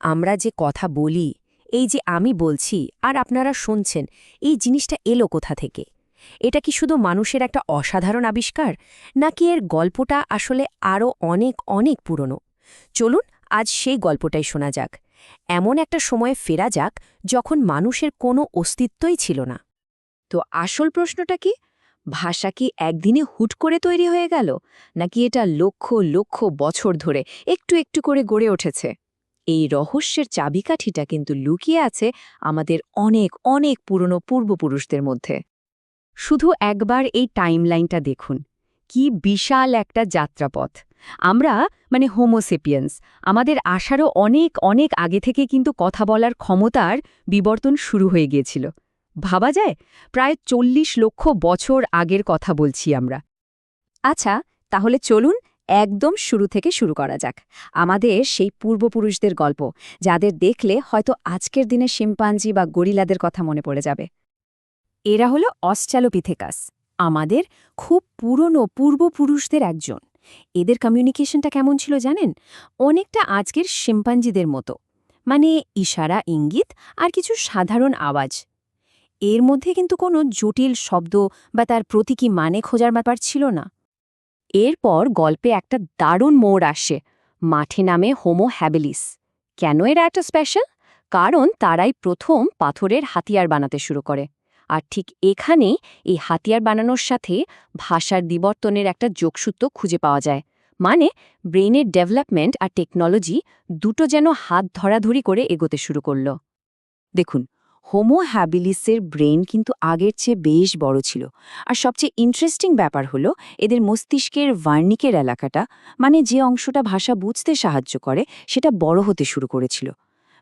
আমরা যে কথা বলি, এই যে আমি বলছি আর আপনারা শুনছেন, এই জিনিসটা এলো কোথা থেকে? এটা কি শুধু মানুষের একটা অসাধারণ আবিষ্কার, নাকি এর গল্পটা আসলে আরও অনেক অনেক পুরনো? চলুন আজ সেই গল্পটাই শোনা যাক। এমন একটা সময়ে ফেরা যাক যখন মানুষের কোনো অস্তিত্বই ছিল না। তো আসল প্রশ্নটা কি? ভাষা কি একদিনে হুট করে তৈরি হয়ে গেল, নাকি এটা লক্ষ লক্ষ বছর ধরে একটু একটু করে গড়ে উঠেছে? এই রহস্যের চাবিকাঠিটা কিন্তু লুকিয়ে আছে আমাদের অনেক অনেক পুরনো পূর্বপুরুষদের মধ্যে। শুধু একবার এই টাইমলাইনটা দেখুন, কি বিশাল একটা যাত্রাপথ। আমরা হোমোসেপিয়েন্স, আমাদের আসারও অনেক অনেক আগে থেকে কিন্তু কথা বলার ক্ষমতার বিবর্তন শুরু হয়ে গিয়েছিল। ভাবা যায়, প্রায় ৪০ লক্ষ বছর আগের কথা বলছি আমরা। আচ্ছা, তাহলে চলুন একদম শুরু থেকে শুরু করা যাক। আমাদের সেই পূর্বপুরুষদের গল্প, যাদের দেখলে হয়তো আজকের দিনে শিম্পাঞ্জি বা গরিলাদের কথা মনে পড়ে যাবে। এরা হলো অস্ট্রালোপিথেকাস, আমাদের খুব পুরনো পূর্বপুরুষদের একজন। এদের কমিউনিকেশনটা কেমন ছিল জানেন? অনেকটা আজকের শিম্পাঞ্জিদের মতো, ইশারা, ইঙ্গিত আর কিছু সাধারণ আওয়াজ। এর মধ্যে কিন্তু কোনো জটিল শব্দ বা তার প্রতীকী মানে খোঁজার ব্যাপার ছিল না। এরপর গল্পে একটা দারুণ মোড় আসে। মাঠে নামে হোমো হ্যাবিলিস। কেন এরা এত স্পেশাল? কারণ তারাই প্রথম পাথরের হাতিয়ার বানাতে শুরু করে। আর ঠিক এখানেই এই হাতিয়ার বানানোর সাথে ভাষার বিবর্তনের একটা যোগসূত্র খুঁজে পাওয়া যায়। ব্রেইনের ডেভেলপমেন্ট আর টেকনোলজি দুটো যেন হাত ধরাধরি করে এগোতে শুরু করল। দেখুন, হোমো হ্যাবিলিসের ব্রেন কিন্তু আগের চেয়ে বেশ বড় ছিল। আর সবচেয়ে ইন্টারেস্টিং ব্যাপার হলো এদের মস্তিষ্কের ভার্নিকের এলাকাটা, যে অংশটা ভাষা বুঝতে সাহায্য করে, সেটা বড় হতে শুরু করেছিল।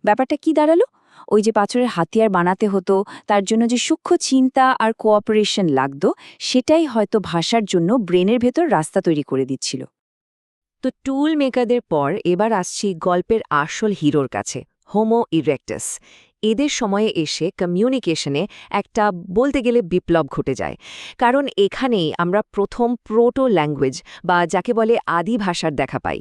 ব্যাপারটা কি দাঁড়ালো? ওই যে পাথরের হাতিয়ার বানাতে হতো, তার জন্য যে সূক্ষ্ম চিন্তা আর কোঅপারেশন লাগতো, সেটাই হয়তো ভাষার জন্য ব্রেনের ভেতর রাস্তা তৈরি করে দিচ্ছিল। তো টুল মেকারদের পর এবার আসছি গল্পের আসল হিরোর কাছে, হোমো ইরেক্টাস। এদের সময়ে এসে কমিউনিকেশনে একটা বলতে গেলে বিপ্লব ঘটে যায়। কারণ এখানেই আমরা প্রথম প্রোটো ল্যাঙ্গুয়েজ বা যাকে বলে আদি ভাষার দেখা পাই।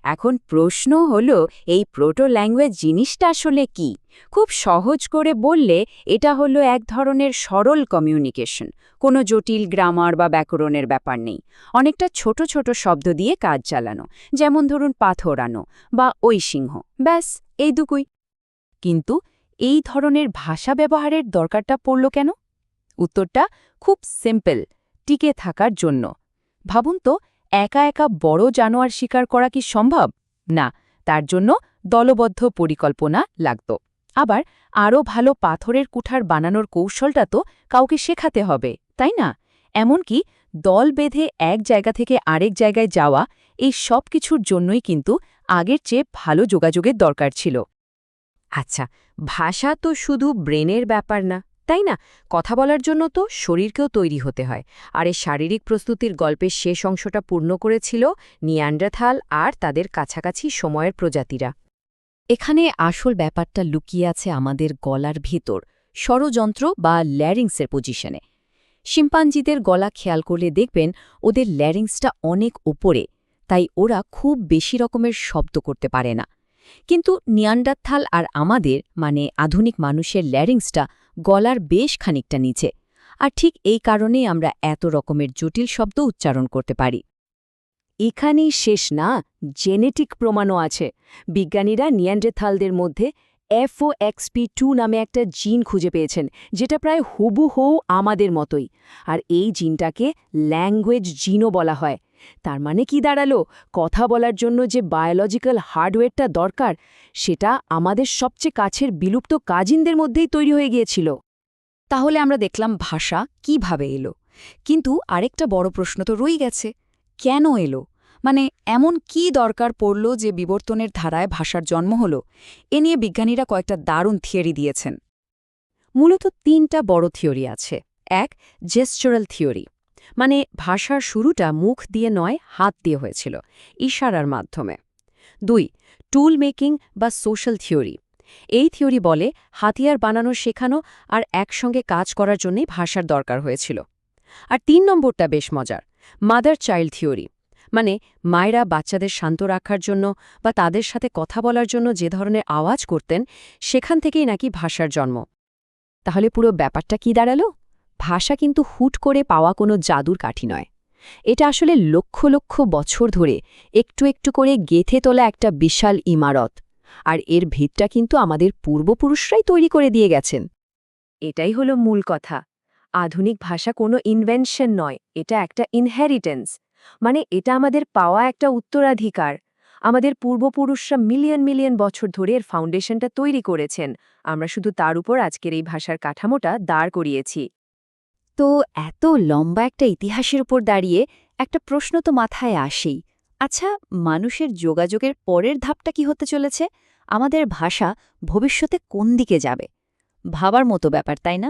এখন প্রশ্ন হলো, এই প্রোটো ল্যাঙ্গুয়েজ জিনিসটা আসলে কি? খুব সহজ করে বললে এটা হলো এক ধরনের সরল কমিউনিকেশন। কোনো জটিল গ্রামার বা ব্যাকরণের ব্যাপার নেই। অনেকটা ছোট ছোট শব্দ দিয়ে কাজ চালানো, যেমন ধরুন পাথর আনো বা ওই সিংহ, ব্যাস এইটুকুই। কিন্তু এই ধরনের ভাষা ব্যবহারের দরকারটা পড়ল কেন? উত্তরটা খুব সিম্পল, টিকে থাকার জন্য। ভাবুন তো, একা একা বড় জানোয়ার শিকার করা কি সম্ভব? না, তার জন্য দলবদ্ধ পরিকল্পনা লাগত। আবার আরও ভালো পাথরের কুঠার বানানোর কৌশলটা তো কাউকে শেখাতে হবে, তাই না? এমনকি দল বেঁধে এক জায়গা থেকে আরেক জায়গায় যাওয়া, এই সব কিছুর জন্যই কিন্তু আগের চেয়ে ভালো যোগাযোগের দরকার ছিল। আচ্ছা, ভাষা তো শুধু ব্রেনের ব্যাপার না, তাই না? কথা বলার জন্য তো শরীরকেও তৈরি হতে হয়। আর এই শারীরিক প্রস্তুতির গল্পের শেষ অংশটা পূর্ণ করেছিল নিয়ান্ডারথাল আর তাদের কাছাকাছি সময়ের প্রজাতিরা। এখানে আসল ব্যাপারটা লুকিয়ে আছে আমাদের গলার ভেতর, স্বরযন্ত্র বা ল্যারিংসের পজিশনে। শিম্পাঞ্জিদের গলা খেয়াল করলে দেখবেন ওদের ল্যারিংসটা অনেক ওপরে, তাই ওরা খুব বেশি রকমের শব্দ করতে পারে না। কিন্তু নিয়ান্ডারথাল আর আমাদের আধুনিক মানুষের ল্যারিংসটা গলার বেশ খানিকটা নিচে। আর ঠিক এই কারণেই আমরা এত রকমের জটিল শব্দ উচ্চারণ করতে পারি। এখানেই শেষ না, জেনেটিক প্রমাণও আছে। বিজ্ঞানীরা নিয়ান্ডারথালদের মধ্যে FOXP2 নামে একটা জিন খুঁজে পেয়েছেন, যেটা প্রায় হুবহু আমাদের মতোই। আর এই জিনটাকে ল্যাঙ্গুয়েজ জিনও বলা হয়। তার কি দাঁড়ালো? কথা বলার জন্য যে বায়োলজিক্যাল হার্ডওয়্যারটা দরকার, সেটা আমাদের সবচেয়ে কাছের বিলুপ্ত কাজিনদের মধ্যেই তৈরি হয়ে গিয়েছিল। তাহলে আমরা দেখলাম ভাষা কিভাবে এলো, কিন্তু আরেকটা বড় প্রশ্ন তো রয়ে গেছে, কেন এলো? এমন কি দরকার পড়ল যে বিবর্তনের ধারায় ভাষার জন্ম হলো? এ নিয়ে বিজ্ঞানীরা কয়েকটা দারুণ থিওরি দিয়েছেন। মূলত ৩টা বড় থিওরি আছে। এক, জেস্চারাল থিওরি, ভাষার শুরুটা মুখ দিয়ে নয়, হাত দিয়ে হয়েছিল, ইশারার মাধ্যমে। ২, টুল মেকিং বা সোশ্যাল থিওরি। এই থিওরি বলে হাতিয়ার বানানো শেখানো আর একসঙ্গে কাজ করার জন্যই ভাষার দরকার হয়েছিল। আর ৩ নম্বরটা বেশ মজার, মাদার চাইল্ড থিওরি, মানে মায়েরা বাচ্চাদের শান্ত রাখার জন্য বা তাদের সাথে কথা বলার জন্য যে ধরনের আওয়াজ করতেন সেখান থেকেই নাকি ভাষার জন্ম। তাহলে পুরো ব্যাপারটা কি দাঁড়ালো? ভাষা কিন্তু হুট করে পাওয়া কোনো জাদুর কাঠি নয়। এটা আসলে লক্ষ লক্ষ বছর ধরে একটু একটু করে গেঁথে তোলা একটা বিশাল ইমারত। আর এর ভিতটা কিন্তু আমাদের পূর্বপুরুষরাই তৈরি করে দিয়ে গেছেন। এটাই হলো মূল কথা। আধুনিক ভাষা কোনো ইনভেনশন নয়, এটা একটা ইনহেরিটেন্স। মানে এটা আমাদের পাওয়া একটা উত্তরাধিকার। আমাদের পূর্বপুরুষরা মিলিয়ন মিলিয়ন বছর ধরে এর ফাউন্ডেশনটা তৈরি করেছেন। আমরা শুধু তার উপর আজকের এই ভাষার কাঠামোটা দাঁড় করিয়েছি। তো এত লম্বা একটা ইতিহাসের উপর দাঁড়িয়ে একটা প্রশ্ন তো মাথায় আসেই। আচ্ছা, মানুষের যোগাযোগের পরের ধাপটা কি হতে চলেছে? আমাদের ভাষা ভবিষ্যতে কোন দিকে যাবে? ভাবার মতো ব্যাপার, তাই না?